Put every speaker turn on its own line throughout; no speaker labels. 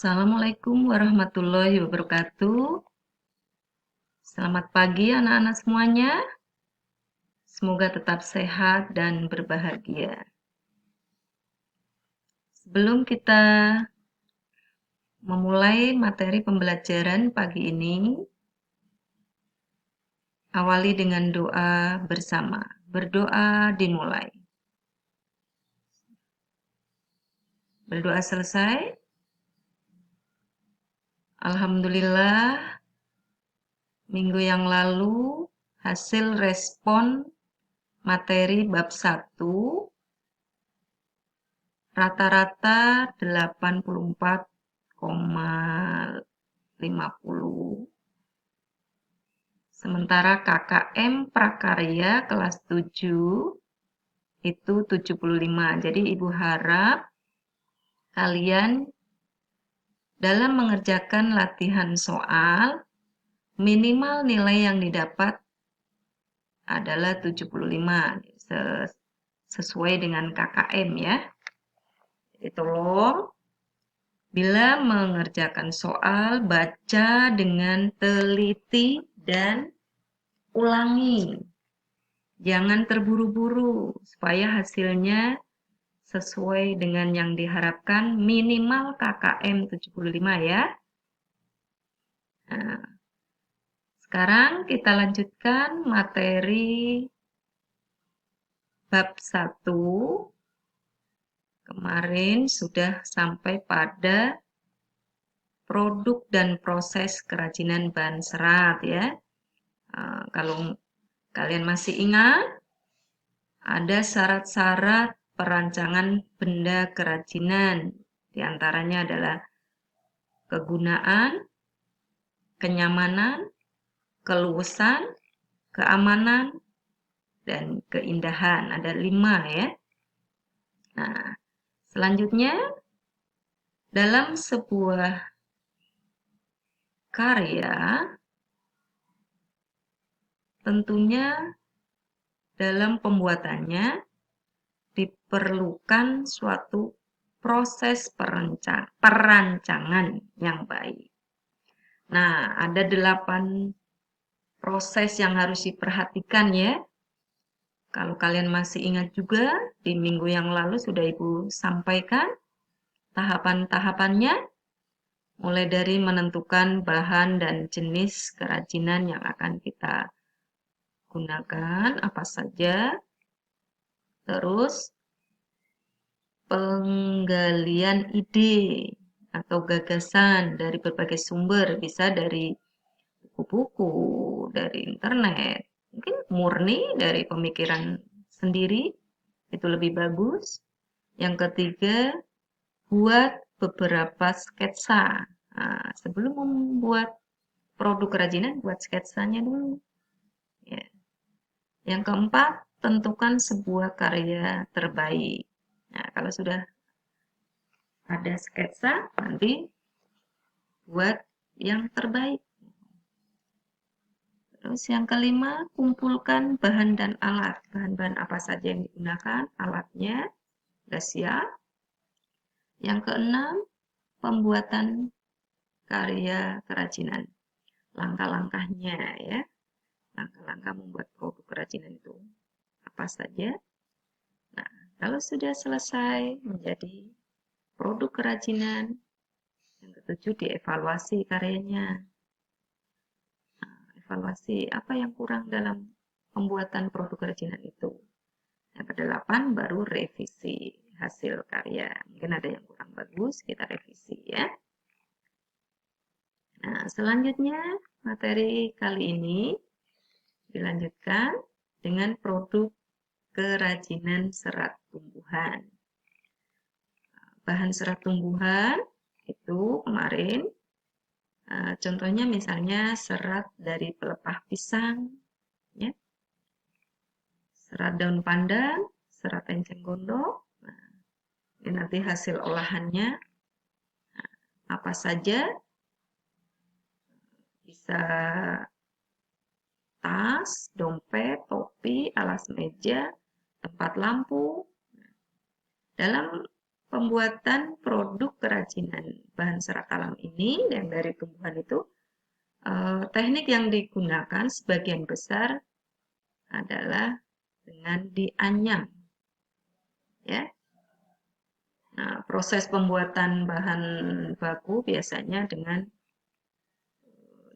Assalamualaikum warahmatullahi wabarakatuh. Selamat pagi anak-anak semuanya. Semoga tetap sehat dan berbahagia. Sebelum kita memulai materi pembelajaran pagi ini, awali dengan doa bersama. Berdoa dimulai. Berdoa selesai. Alhamdulillah, minggu yang lalu hasil respon materi bab 1 rata-rata 84,50. Sementara KKM prakarya kelas 7 itu 75. Jadi Ibu harap kalian dalam mengerjakan latihan soal minimal nilai yang didapat adalah 75 sesuai dengan KKM ya. Jadi tolong bila mengerjakan soal, baca dengan teliti dan ulangi. Jangan terburu-buru supaya hasilnya sesuai dengan yang diharapkan minimal KKM 75 ya. Nah, sekarang kita lanjutkan materi bab 1. Kemarin sudah sampai pada produk dan proses kerajinan bahan serat ya. Kalau kalian masih ingat, ada syarat-syarat perancangan benda kerajinan. Di antaranya adalah kegunaan, kenyamanan, keluasan, keamanan, dan keindahan. Ada 5 ya. Nah, selanjutnya dalam sebuah karya tentunya dalam pembuatannya diperlukan suatu proses perancangan yang baik. Nah, ada 8 proses yang harus diperhatikan ya. Kalau kalian masih ingat juga, di minggu yang lalu sudah Ibu sampaikan tahapan-tahapannya, mulai dari menentukan bahan dan jenis kerajinan yang akan kita gunakan, apa saja, terus penggalian ide atau gagasan dari berbagai sumber, bisa dari buku-buku, dari internet, mungkin murni dari pemikiran sendiri, itu lebih bagus. Yang ketiga, buat beberapa sketsa. Nah, sebelum membuat produk kerajinan, buat sketsanya dulu. Ya. Yang keempat, tentukan sebuah karya terbaik. Nah, kalau sudah ada sketsa, nanti buat yang terbaik. Terus yang kelima, kumpulkan bahan dan alat. Bahan-bahan apa saja yang digunakan, alatnya sudah siap. Yang keenam, pembuatan karya kerajinan. Langkah-langkahnya ya. Langkah-langkah membuat produk kerajinan itu apa saja. Nah, kalau sudah selesai menjadi produk kerajinan, yang ketujuh dievaluasi karyanya. Evaluasi apa yang kurang dalam pembuatan produk kerajinan itu. Yang kedelapan baru revisi hasil karya. Mungkin ada yang kurang bagus, kita revisi ya. Nah, selanjutnya materi kali ini dilanjutkan dengan produk kerajinan serat tumbuhan. Bahan serat tumbuhan itu kemarin contohnya misalnya serat dari pelepah pisang, ya, serat daun pandan, serat enceng gondok. Nah, ini nanti hasil olahannya apa saja, bisa tas, dompet, topi, alas meja, tempat lampu. Dalam pembuatan produk kerajinan bahan serat alam ini yang dari tumbuhan itu, teknik yang digunakan sebagian besar adalah dengan dianyam, ya. Nah, proses pembuatan bahan baku biasanya dengan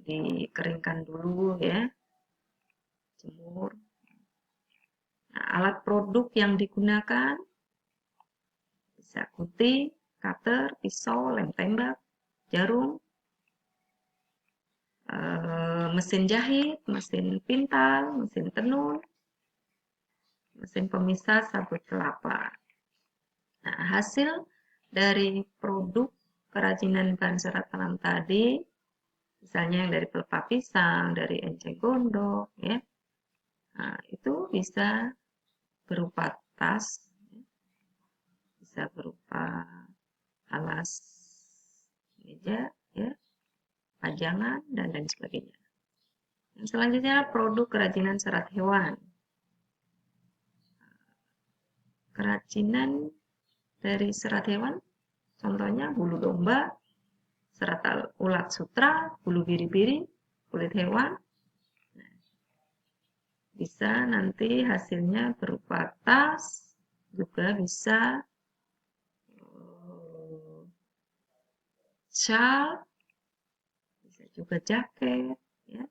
dikeringkan dulu, ya, jemur. Nah, alat produk yang digunakan bisa gunting, cutter, pisau, lem tembak, jarum, mesin jahit, mesin pintal, mesin tenun, mesin pemisah sabut kelapa. Nah, hasil dari produk kerajinan bahan serat alam tadi, misalnya yang dari pelepah pisang, dari enceng gondok, ya, nah, itu bisa berupa tas, bisa berupa alas meja, ya, pajangan, dan lain sebagainya. Yang selanjutnya produk kerajinan serat hewan. Kerajinan dari serat hewan, contohnya bulu domba, serat ulat sutra, bulu biri-biri, kulit hewan. Nah, bisa nanti hasilnya berupa tas, juga bisa shawl, bisa juga jaket, ya.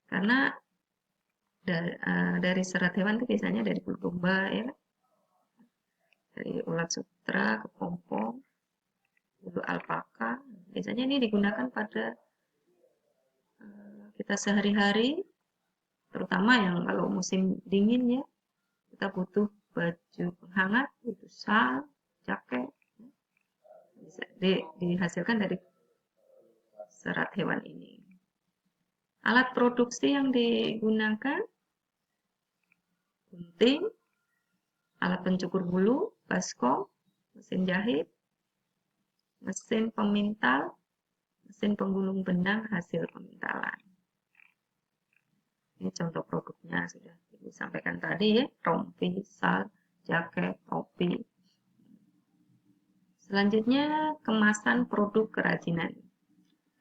Karena dari serat hewan itu biasanya dari bulu domba, ya, dari ulat sutra, kepompong, bulu alpaka. Biasanya ini digunakan pada kita sehari-hari, terutama yang kalau musim dingin, ya, kita butuh baju penghangat, butuh shawl, jaket, bisa dihasilkan dari serat hewan ini. Alat produksi yang digunakan gunting, alat pencukur bulu, baskom, mesin jahit, mesin pemintal, mesin penggulung benang hasil pemintalan. Ini contoh produknya sudah disampaikan tadi, ya, rompi, shawl, jaket, topi. Selanjutnya, kemasan produk kerajinan.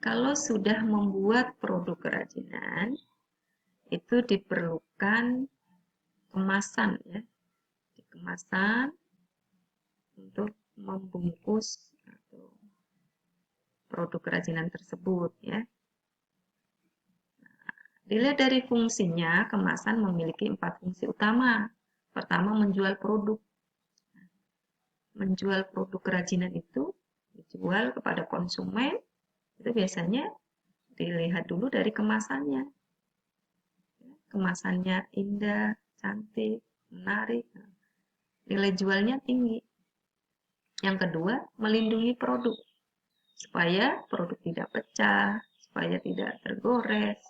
Kalau sudah membuat produk kerajinan, itu diperlukan kemasan, ya, kemasan untuk membungkus produk kerajinan tersebut, ya. Dilihat dari fungsinya, kemasan memiliki 4 fungsi utama. Pertama, menjual produk. Menjual produk kerajinan itu dijual kepada konsumen, itu biasanya dilihat dulu dari kemasannya. Kemasannya indah, cantik, menarik, nilai jualnya tinggi. Yang kedua, melindungi produk supaya produk tidak pecah, supaya tidak tergores,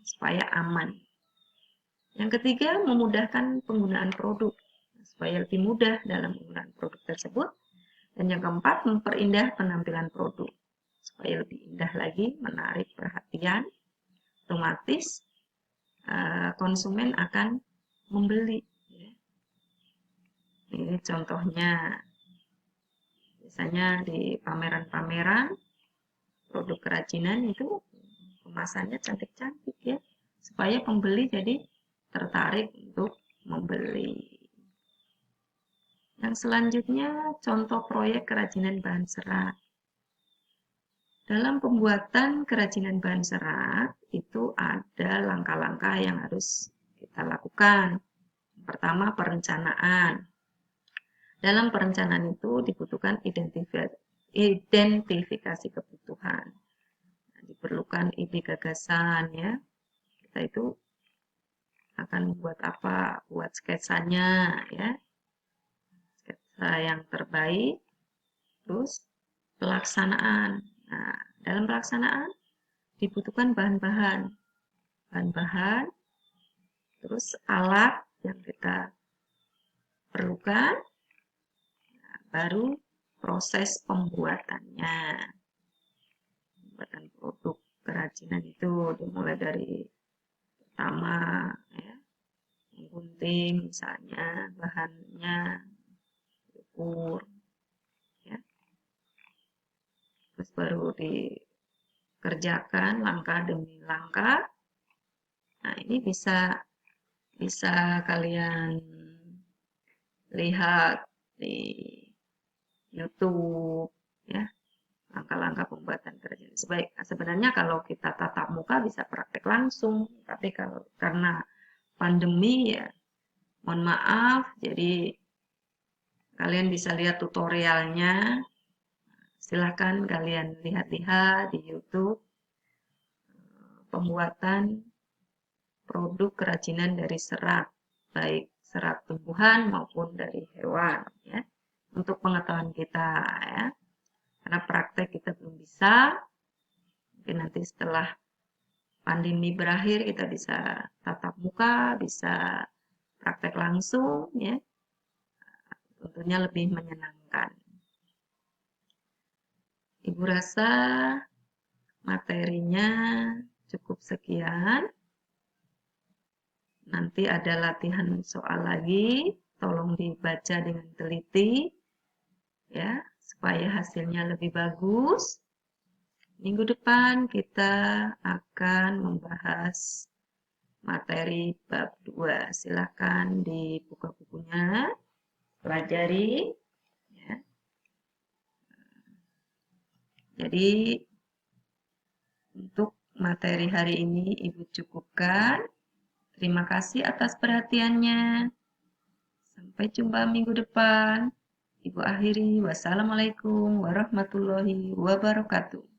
supaya aman. Yang ketiga, memudahkan penggunaan produk supaya lebih mudah dalam penggunaan produk tersebut. Dan yang keempat, memperindah penampilan produk supaya lebih indah lagi, menarik perhatian, otomatis konsumen akan membeli. Ini contohnya, biasanya di pameran-pameran produk kerajinan itu kemasannya cantik-cantik, ya, supaya pembeli jadi tertarik untuk membeli. Yang selanjutnya, contoh proyek kerajinan bahan serat. Dalam pembuatan kerajinan bahan serat, itu ada langkah-langkah yang harus kita lakukan. Pertama, perencanaan. Dalam perencanaan itu dibutuhkan identifikasi kebutuhan. Nah, diperlukan ide gagasan, ya. Kita itu akan membuat apa? Buat sketsanya, ya. Sketsa yang terbaik. Terus pelaksanaan. Nah, dalam pelaksanaan dibutuhkan bahan-bahan. Bahan-bahan, terus alat yang kita perlukan, nah, baru proses pembuatannya. Pembuatan produk kerajinan itu dimulai dari pertama, ya, menggunting misalnya, bahannya diukur, terus baru dikerjakan langkah demi langkah. Nah, ini bisa bisa kalian lihat di YouTube ya, langkah-langkah pembuatan kerja. Sebenarnya kalau kita tatap muka bisa praktek langsung, tapi kalau karena pandemi ya mohon maaf, jadi kalian bisa lihat tutorialnya. Silahkan kalian lihat-lihat di YouTube pembuatan produk kerajinan dari serat, baik serat tumbuhan maupun dari hewan ya. Untuk pengetahuan kita ya. Karena praktek kita belum bisa, mungkin nanti setelah pandemi berakhir kita bisa tatap muka, bisa praktek langsung ya. Tentunya lebih menyenangkan. Ibu rasa materinya cukup sekian. Nanti ada latihan soal lagi, tolong dibaca dengan teliti ya, supaya hasilnya lebih bagus. Minggu depan kita akan membahas materi bab 2. Silakan dibuka bukunya, pelajari ya. Jadi untuk materi hari ini Ibu cukupkan. Terima kasih atas perhatiannya. Sampai jumpa minggu depan. Ibu akhiri. Wassalamualaikum warahmatullahi wabarakatuh.